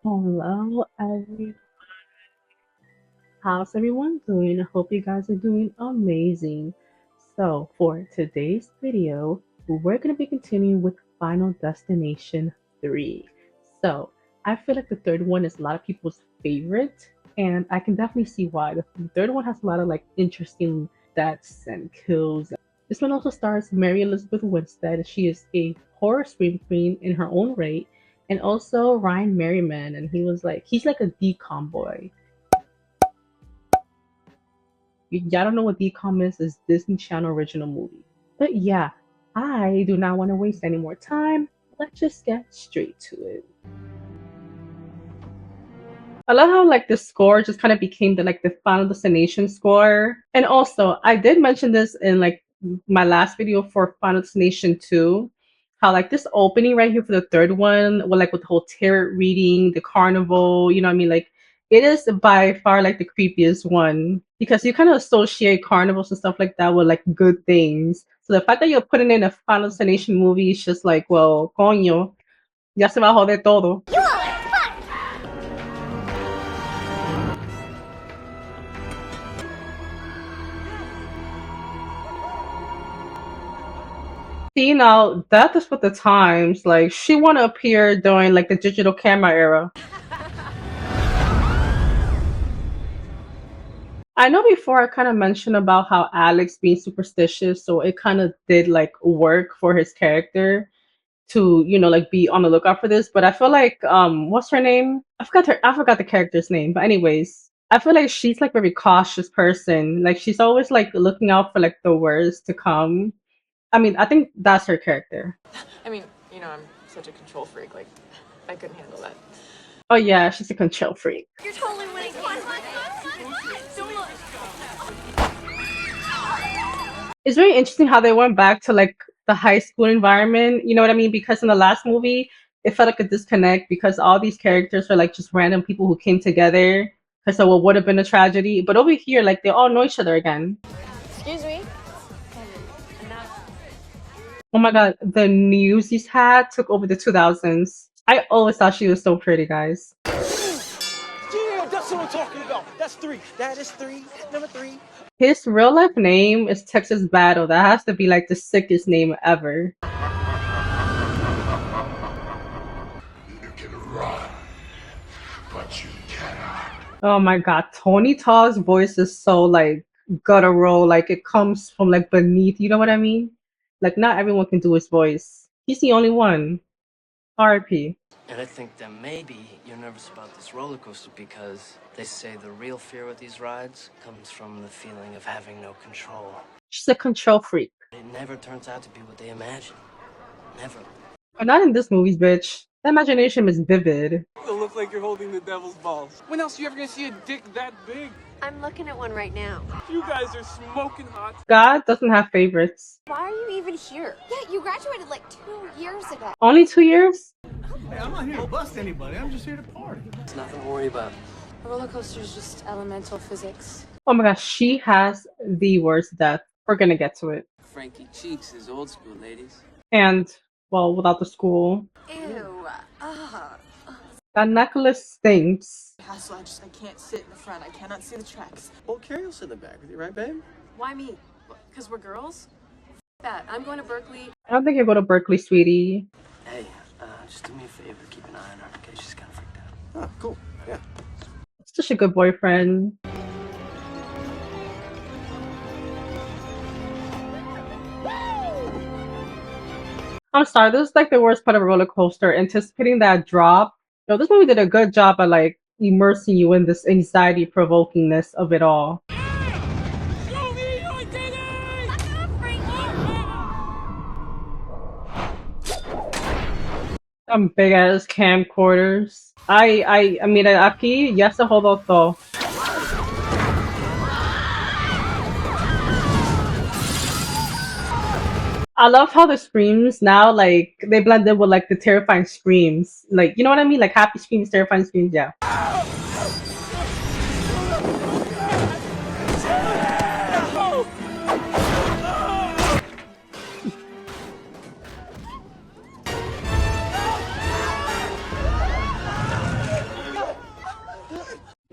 Hello, everyone. How's everyone doing? I hope you guys are doing amazing. So, for today's video, we're going to be continuing with Final Destination 3. So, I feel like the third one is a lot of people's favorite, and I can definitely see why. The third one has a lot of like interesting deaths and kills. This one also stars Mary Elizabeth Winstead. She is a horror scream queen in her own right, and also Ryan Merriman, and he's like a decom boy. Y'all don't know what decom is Disney Channel original movie. But yeah, I do not want to waste any more time. Let's just get straight to it. I love how like the score just kind of became the Final Destination score. And also, I did mention this in like my last video for Final Destination 2. How like this opening right here for the third one, with the whole tarot reading, the carnival, you know what I mean? Like it is by far like the creepiest one because you kind of associate carnivals and stuff like that with like good things. So the fact that you're putting in a Final Destination movie is just like, well, coño, ya se va a joder todo. See now, that is what the times. Like she wanna appear during like the digital camera era. I know before I kind of mentioned about how Alex being superstitious, so it kind of did like work for his character to, like be on the lookout for this. But I feel like what's her name? I forgot the character's name. But anyways, I feel like she's like a very cautious person. Like she's always like looking out for like the worst to come. I mean, I think that's her character. I mean, I'm such a control freak. Like, I couldn't handle that. Oh yeah, she's a control freak. You're totally winning. It's very interesting how they went back to like the high school environment. You know what I mean? Because in the last movie, it felt like a disconnect because all these characters were like just random people who came together because of what would have been a tragedy. But over here, like they all know each other again. Excuse me. Oh my god, the Newsies hat took over the 2000s. I always thought she was so pretty, guys. Yeah, that's what I'm talking about. That's 3. That is 3. Number 3. His real life name is Texas Battle. That has to be like the sickest name ever. You can run, but you cannot. Oh my god, Tony Todd's voice is so like guttural, like it comes from like beneath, you know what I mean? Like not everyone can do his voice. He's the only one. RIP. And I think that maybe you're nervous about this roller coaster because they say the real fear with these rides comes from the feeling of having no control. She's a control freak. It never turns out to be what they imagine. Never. But not in this movie, bitch. The imagination is vivid. It'll look like you're holding the devil's balls. When else are you ever gonna see a dick that big? I'm looking at one right now. You guys are smoking hot. God doesn't have favorites. Why are you even here? Yeah, you graduated like 2 years ago. Only 2 years? Hey, I'm not here to bust anybody. I'm just here to party. It's nothing to worry about. A roller coaster is just elemental physics. Oh my gosh, she has the worst death. We're gonna get to it. Frankie Cheeks is old school, ladies. And, well, without the school. Ew. That necklace stinks. Hassle, I can't sit in the front. I cannot see the tracks. Well, Carrie will sit in the back with you, right, babe? Why me? Because we're girls? That. I'm going to Berkeley. I don't think you go to Berkeley, sweetie. Hey, just do me a favor. Keep an eye on her, okay? She's kind of freaked out. Oh, cool. Yeah. Such a good boyfriend. I'm sorry, this is like the worst part of a roller coaster. Anticipating that drop. Yo, this movie did a good job at like immersing you in this anxiety provokingness of it all. Some big ass camcorders. I mean, aquí ya se jodó todo. I love how the screams now, like, they blend in with, like, the terrifying screams. Like, you know what I mean? Like, happy screams, terrifying screams, yeah.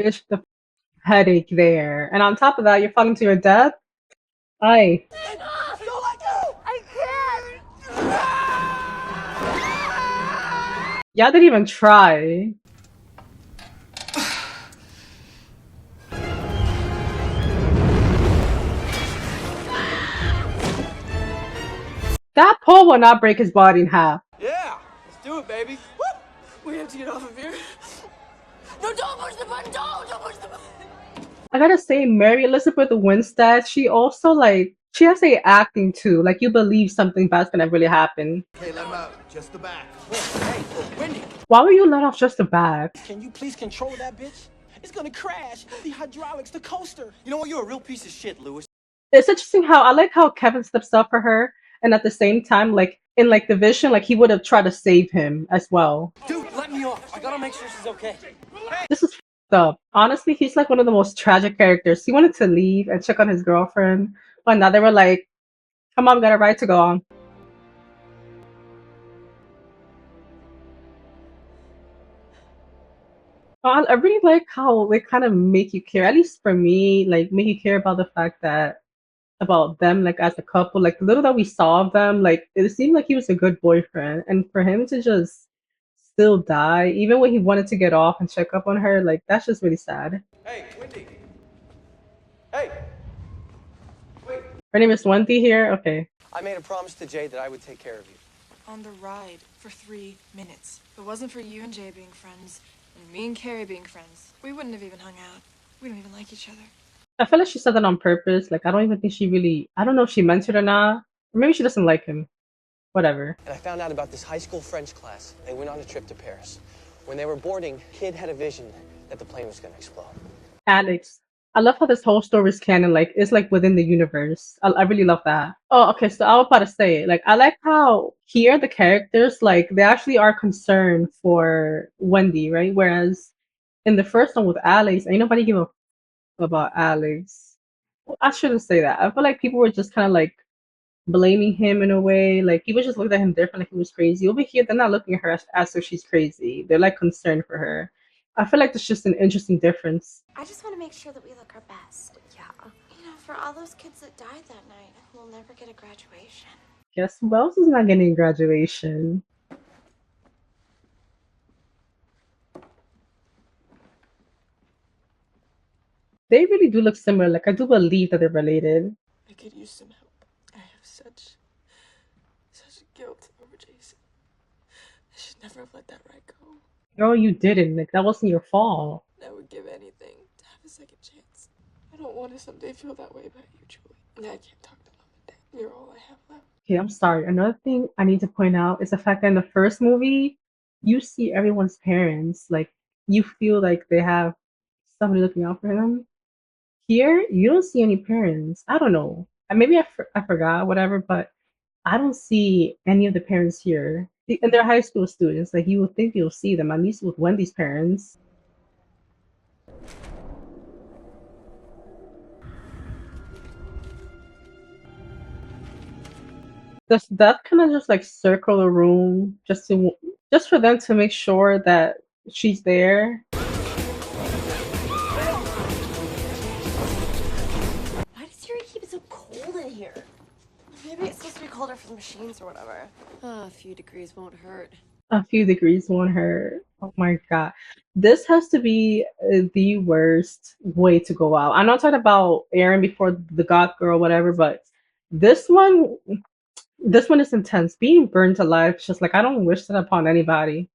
It's the headache there. And on top of that, you're falling to your death? Aye. Y'all didn't even try. That pole will not break his body in half. Yeah, let's do it, baby. We have to get off of here. No, don't push the button. Don't push the button. I gotta say, Mary Elizabeth Winstead, she also like she has a acting too. Like you believe something bad's gonna really happen. Hey, let him out. Just the back. Hey, Wendy, Why would you let off just the back? can you please control that bitch? It's gonna crash. The hydraulics, the coaster. You know what? You're a real piece of shit, Lewis. It's interesting how I like how Kevin steps up for her, and at the same time, like in like the vision, like he would have tried to save him as well. Dude, let me off. I gotta make sure she's okay. This is f***ed up. Honestly, he's like one of the most tragic characters. He wanted to leave and check on his girlfriend, but now they were like, "Come on, we got a right to go on." I really like how they kind of make you care, at least for me, like make you care about the fact that about them, like as a couple, like the little that we saw of them, like it seemed like he was a good boyfriend, and for him to just still die, even when he wanted to get off and check up on her, like that's just really sad. Hey, Wendy. Hey. Wait. Her name is Wendy here. Okay, I made a promise to Jay that I would take care of you. On the ride for 3 minutes. If it wasn't for you and Jay being friends, and me and Carrie being friends, we wouldn't have even hung out. We don't even like each other. I feel like she said that on purpose. Like I don't even think she really. I don't know if she meant it or not. Or maybe she doesn't like him. Whatever. And I found out about this high school French class. They went on a trip to Paris. When they were boarding, kid had a vision that the plane was gonna explode. Alex. I love how this whole story is canon, like it's like within the universe. I really love that. Oh, okay, so I was about to say, like I like how here the characters, like they actually are concerned for Wendy, right? Whereas in the first one with Alex, ain't nobody give a f about Alex. Well, I shouldn't say that. I feel like people were just kind of like blaming him in a way. Like people just looked at him different, like he was crazy. Over here, they're not looking at her as if she's crazy. They're like concerned for her. I feel like that's just an interesting difference. I just want to make sure that we look our best. Yeah. You know, for all those kids that died that night, we'll never get a graduation. Guess who else is not getting graduation? They really do look similar. Like I do believe that they're related. I could use some help. I have such guilt over Jason. I should never have let that ride go. Girl, you didn't. Like that wasn't your fault. I would give anything to have a second chance. I don't want to someday feel that way about you, Julie. And I can't talk to mom and dad. You're all I have left. Okay, I'm sorry. Another thing I need to point out is the fact that in the first movie, you see everyone's parents. Like you feel like they have somebody looking out for them. Here, you don't see any parents. I don't know. Maybe I forgot, whatever, but I don't see any of the parents here. And they're high school students. Like you would think you'll see them, at least with Wendy's parents. Does that kind of just like circle the room just for them to make sure that she's there? Why does Yuri keep it so cold in here? Maybe it's supposed to be colder for the machines or whatever. A few degrees won't hurt. A few degrees won't hurt. Oh my god. This has to be the worst way to go out. I'm not talking about Aaron before the goth girl, whatever, but this one this one is intense. Being burned alive is just like I don't wish that upon anybody.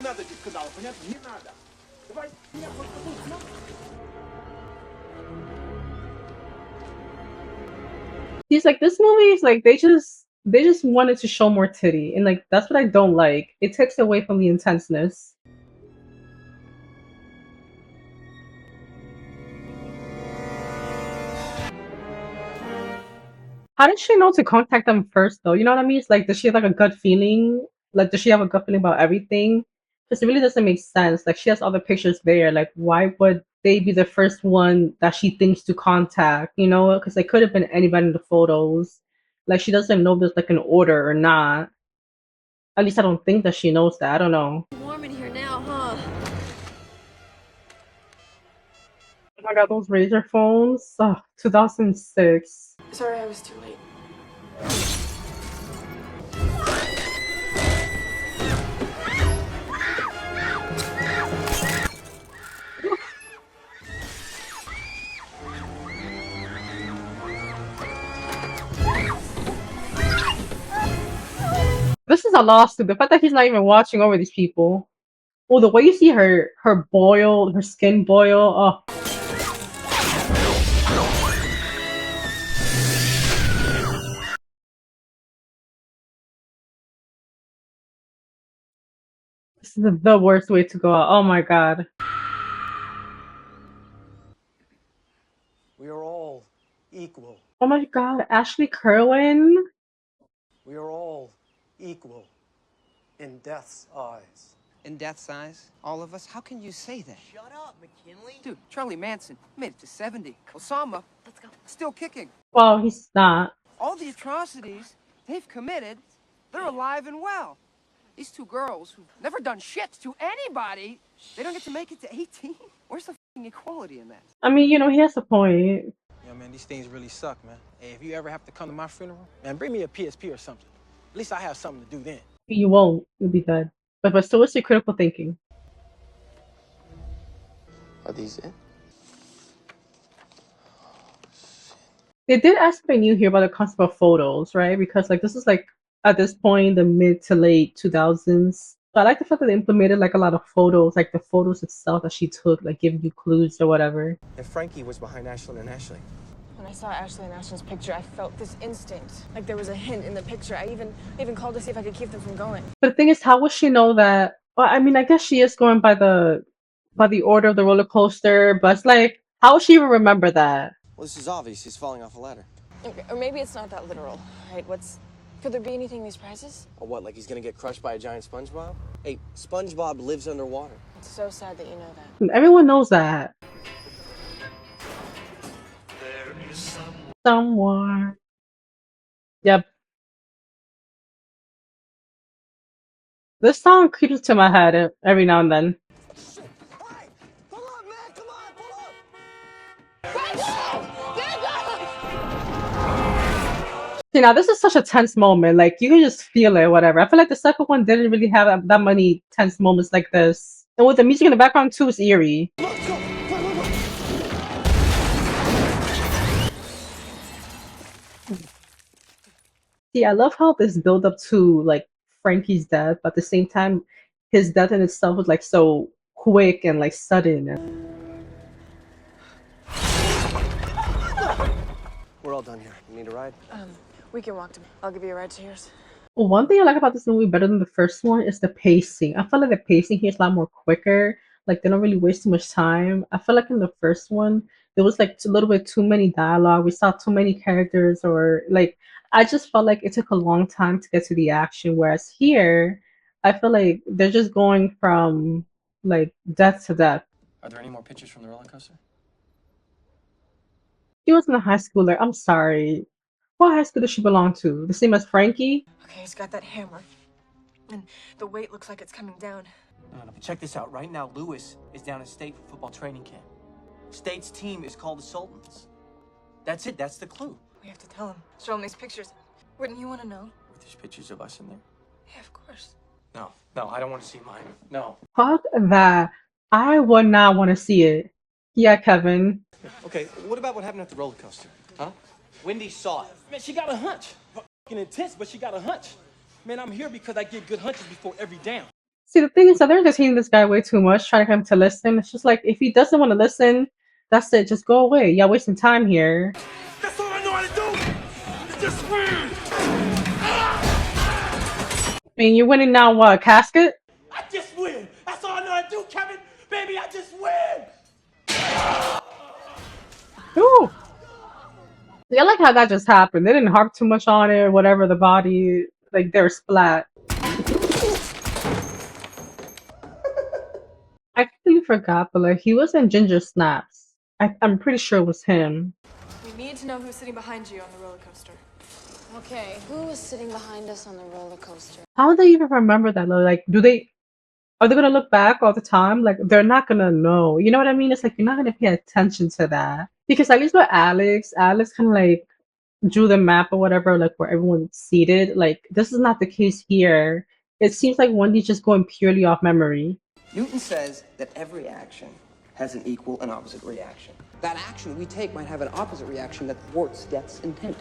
He's like this movie is like they just wanted to show more titty, and like that's what I don't like. It takes away from the intenseness. How did she know to contact them first, though? You know what I mean? It's like, does she have like a gut feeling? Like, does she have a gut feeling about everything? Because it really doesn't make sense. Like, she has all the pictures there. Like, why would they be the first one that she thinks to contact? You know, because it could have been anybody in the photos. Like, she doesn't know if there's like an order or not. At least I don't think that she knows that. I don't know. Warm in here now, huh? my god, those Razor phones. 2006. Sorry I was too late. This is a lawsuit. The fact that he's not even watching over these people. Oh, the way you see her boil, her skin boil. Oh, this is the worst way to go out. Oh my god. We are all equal. Oh my god, Ashley Kerwin. We are all equal in death's eyes. In death's eyes? All of us? How can you say that? Shut up, McKinley. Dude, Charlie Manson made it to 70. Osama, Let's go. still kicking. Well, he's not. All the atrocities they've committed, they're alive and well. These two girls who've never done shit to anybody, they don't get to make it to 18? Where's the fucking equality in that? I mean, he has a point. Yeah, man, these things really suck, man. Hey, if you ever have to come to my funeral, man, bring me a PSP or something. At least I have something to do then. You won't. You'll be dead. But still, what's your critical thinking? Are these it? They did ask if I knew here about the concept of photos, right? Because like this is like at this point the mid to late 2000s. But I like the fact that they implemented like a lot of photos, like the photos itself that she took, like giving you clues or whatever. And Frankie was behind Ashley and Ashley. When I saw Ashley and Ashton's picture, I felt this instinct. Like there was a hint in the picture. I even called to see if I could keep them from going. But the thing is, how would she know that? Well, I mean, I guess she is going by the order of the roller coaster, but it's like, how would she even remember that? Well, this is obvious. He's falling off a ladder. Okay, or maybe it's not that literal, right? Could there be anything in these prizes? Or what, like he's gonna get crushed by a giant SpongeBob? Hey, SpongeBob lives underwater. It's so sad that you know that. And everyone knows that. Someone. Yep. This song creeps to my head every now and then. See, now this is such a tense moment. Like you can just feel it, whatever. I feel like the second one didn't really have that many tense moments like this. And with the music in the background too, it's eerie. See, I love how this build up to like Frankie's death, but at the same time, his death in itself was like so quick and like sudden. We're all done here. You need a ride? We can walk to me. I'll give you a ride to yours. One thing I like about this movie better than the first one is the pacing. I feel like the pacing here is a lot more quicker. Like they don't really waste too much time. I feel like in the first one there was like a little bit too many dialogue. We saw too many characters, or like I just felt like it took a long time to get to the action. Whereas here, I feel like they're just going from like death to death. Are there any more pictures from the roller coaster? She wasn't a high schooler. I'm sorry. What high school does she belong to? The same as Frankie? Okay, he's got that hammer. And the weight looks like it's coming down. No, but check this out. Right now, Lewis is down in state for football training camp. State's team is called the Sultans. That's it. That's the clue. We have to tell him. Show him these pictures. Wouldn't you want to know? Were there's pictures of us in there? Yeah, of course. No, I don't want to see mine. No. Fuck that. I would not want to see it. Yeah, Kevin. Okay, what about what happened at the roller coaster? Huh? Wendy saw it. Man, she got a hunch. Fucking intense, but she got a hunch. Man, I'm here because I get good hunches before every down. See, the thing is that they're entertaining this guy way too much, trying to get him to listen. It's just like, if he doesn't want to listen, that's it. Just go away. Y'all wasting time here. That's all I know how to do. It's just win. I mean, you're winning now, what, a casket? I just win. That's all I know how to do, Kevin. Baby, I just win. Ooh. Yeah, I like how that just happened. They didn't harp too much on it or whatever, the body, like, they're splat. I completely forgot, but like, he was in Ginger Snaps. I'm pretty sure it was him. We need to know who's sitting behind you on the roller coaster. Okay, who was sitting behind us on the roller coaster? How would they even remember that? Like, do they... Are they gonna look back all the time? Like they're not gonna know. You know what I mean? It's like you're not gonna pay attention to that. Because at least with Alex kind of like drew the map or whatever, like where everyone's seated. Like this is not the case here. It seems like Wendy's just going purely off memory. Newton says that every action has an equal and opposite reaction. That action we take might have an opposite reaction that thwarts death's intent.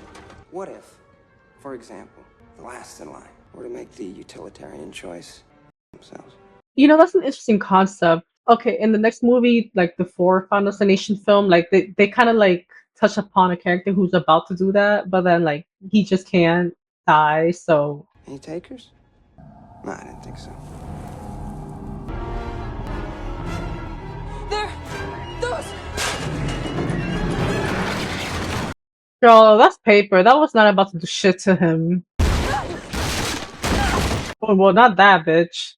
What if, for example, the last in line were to make the utilitarian choice themselves? You know, that's an interesting concept. Okay, in the next movie, like the Final Destination film, like they kind of like touch upon a character who's about to do that, but then like he just can't die, so Any takers? No, I didn't think so. There! Those! girl, that's paper. That was not about to do shit to him. Oh, well, not that bitch.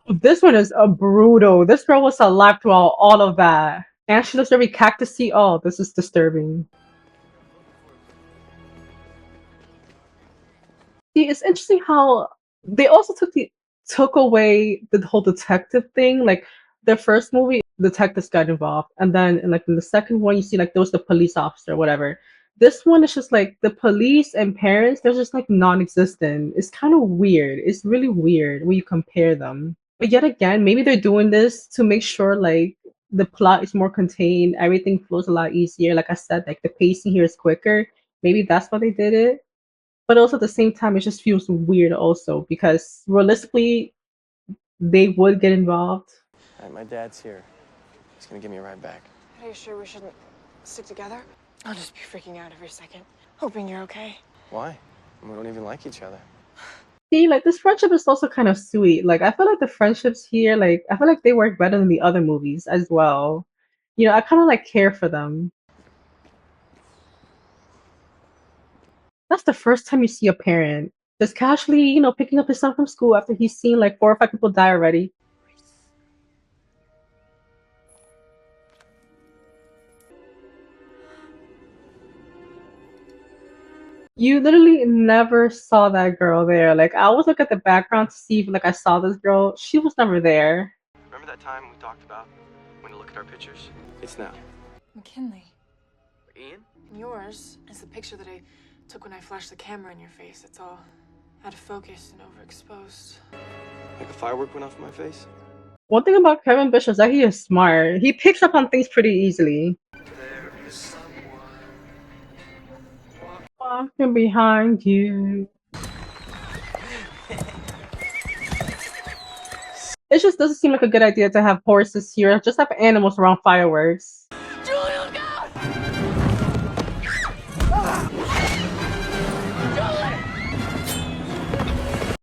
This one is a brutal. This girl was alive throughout all of that. And she looks very cactusy. Oh, this is disturbing. See, it's interesting how they also took away the whole detective thing. Like the first movie, detectives got involved, and then in the second one, you see like there was the police officer, whatever. This one is just like the police and parents. They're just like non-existent. It's kind of weird. It's really weird when you compare them. But yet again, maybe they're doing this to make sure like the plot is more contained, everything flows a lot easier. Like I said, like the pacing here is quicker. Maybe that's why they did it. But also at the same time, it just feels weird also because realistically, they would get involved. All right, my dad's here. He's gonna give me a ride back. Are you sure we shouldn't stick together? I'll just be freaking out every second, hoping you're okay. Why? We don't even like each other. See, like this friendship is also kind of sweet. Like I feel like the friendships here, like I feel like they work better than the other movies as well. You know, I kind of like care for them. That's the first time you see a parent just casually, you know, picking up his son from school after he's seen like 4 or 5 people die already. You literally never saw that girl there. Like I always look at the background to see if like I saw this girl. She was never there. Remember that time we talked about when to look at our pictures? It's now. McKinley. Ian? Yours is the picture that I took when I flashed the camera in your face. It's all out of focus and overexposed. Like a firework went off in my face? One thing about Kevin Bishop is that he is smart. He picks up on things pretty easily. There is someone Walking behind you. It just doesn't seem like a good idea to have horses here. Just have animals around fireworks. Julie, look out!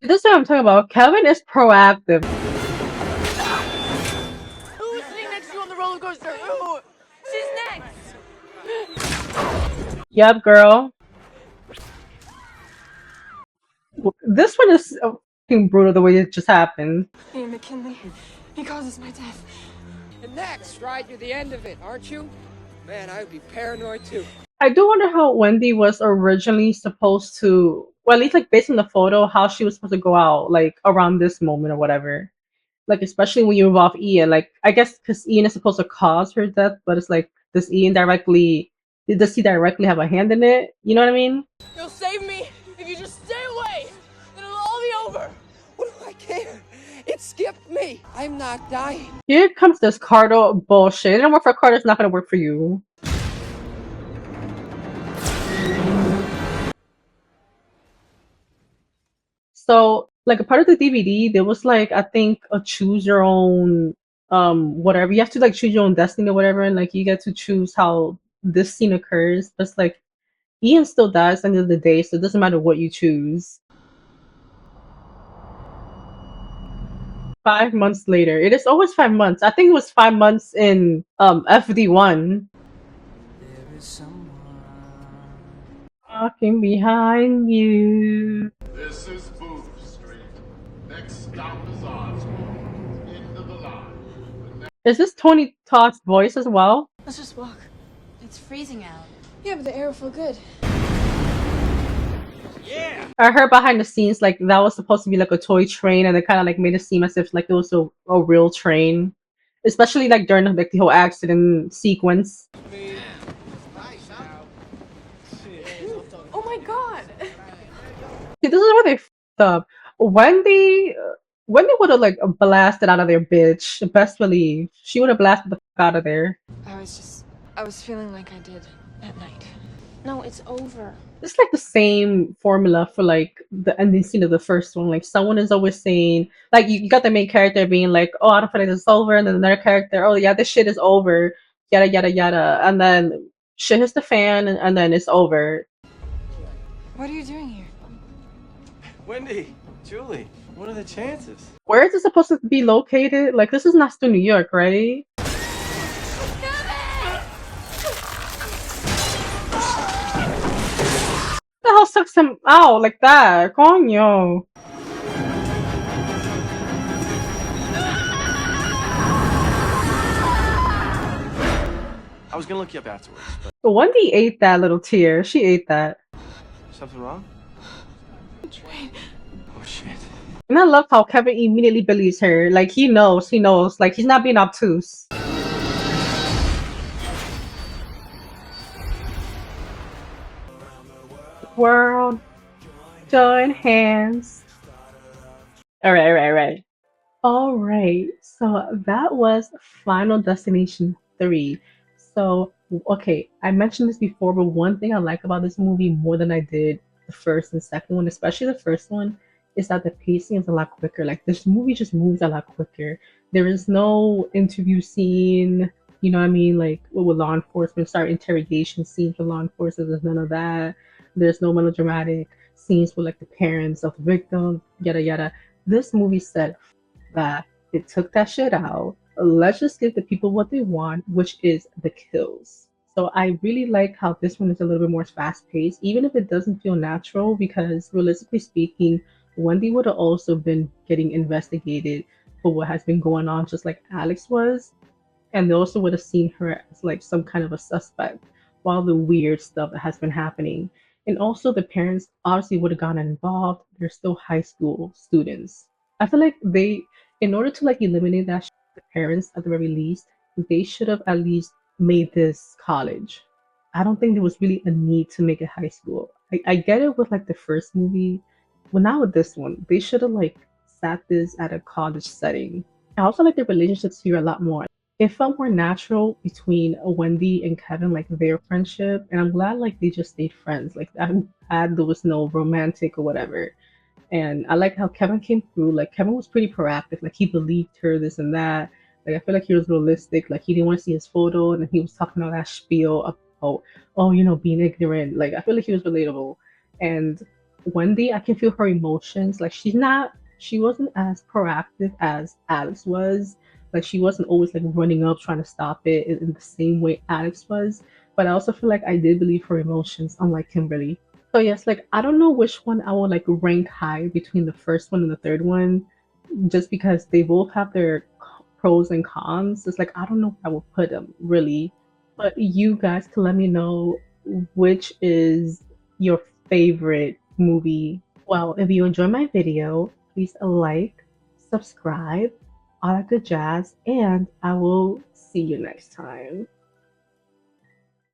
This is what I'm talking about. Kevin is proactive. Who's sitting next to you on the roller coaster? Who? She's next! Yep, girl. This one is fucking brutal the way it just happened. Ian McKinley, he causes my death. And next, right? You're the end of it, aren't you? Man, I would be paranoid too. I do wonder how Wendy was originally supposed to, well, at least like based on the photo, how she was supposed to go out like around this moment or whatever. Like especially when you involve Ian, like I guess because Ian is supposed to cause her death, but it's like does he directly have a hand in it? You know what I mean? You'll save me if you just stay away. Then it'll all be over. What do I care? It skipped me. I'm not dying. Here comes this Carter bullshit. It don't work for Carter, it's not gonna work for you. So, like a part of the DVD, there was like I think a choose your own whatever. You have to like choose your own destiny or whatever, and like you get to choose how this scene occurs. But it's like Ian still dies at the end of the day, so it doesn't matter what you choose. 5 months later. It is always 5 months. I think it was 5 months in FD1. There is someone Walking behind you. This is Booth Street. Next stop is Oswald. End of the line. Is this Tony Todd's voice as well? Let's just walk. It's freezing out. Yeah, but the air will feel good. I heard behind the scenes like that was supposed to be like a toy train, and they kind of like made it seem as if like it was a real train, especially like during like the whole accident sequence. Oh my god! See, this is where they fucked up. Wendy would have like blasted out of there, bitch. Best believe she would have blasted the fuck out of there. I was feeling like I did at night. No, it's over. It's like the same formula for like the ending scene of the first one. Like someone is always saying, like you got the main character being like, "Oh, I don't feel like this is over," and then another character, "Oh yeah, this shit is over," yada yada yada, and then shit hits the fan, and then it's over. What are you doing here? Wendy, Julie, what are the chances? Where is it supposed to be located? Like this is not still New York, right? The hell sucks him out like that? Coño. I was gonna look you up afterwards, but Wendy ate that little tear. She ate that. something wrong? Oh shit. And I love how Kevin immediately believes her. Like he knows. Like he's not being obtuse. World, join hands. Alright. Alright, so that was Final Destination 3. So, okay, I mentioned this before, but one thing I like about this movie more than I did the first and second one, especially the first one, is that the pacing is a lot quicker. Like, this movie just moves a lot quicker. There is no interview scene, you know what I mean? Like, with law enforcement, start interrogation scenes with law enforcement, there's none of that. There's no melodramatic scenes with, like, the parents of the victim, yada yada. This movie said that it took that shit out. Let's just give the people what they want, which is the kills. So I really like how this one is a little bit more fast paced, even if it doesn't feel natural, because realistically speaking, Wendy would have also been getting investigated for what has been going on, just like Alex was. And they also would have seen her as like some kind of a suspect while the weird stuff that has been happening. And also the parents obviously would have gotten involved. They're still high school students. I feel like in order to like eliminate that the parents at the very least, they should have at least made this college. I don't think there was really a need to make it high school. I get it with like the first movie, but now with this one, they should have like sat this at a college setting. I also like the relationships here a lot more. It felt more natural between Wendy and Kevin, like their friendship, and I'm glad like they just stayed friends. Like I'm glad there was no romantic or whatever. And I like how Kevin came through. Like Kevin was pretty proactive. Like he believed her, this and that. Like I feel like he was realistic. Like he didn't want to see his photo, and then he was talking all that spiel about, oh, being ignorant. Like I feel like he was relatable. And Wendy, I can feel her emotions. Like she wasn't as proactive as Alex was. Like she wasn't always like running up trying to stop it in the same way Alex was. But I also feel like I did believe her emotions, unlike Kimberly. So yes, like I don't know which one I would like rank high between the first one and the third one, just because they both have their pros and cons. It's like I don't know where I would put them really, but you guys can let me know which is your favorite movie. Well, if you enjoy my video, please like, subscribe, all that good jazz, and I will see you next time.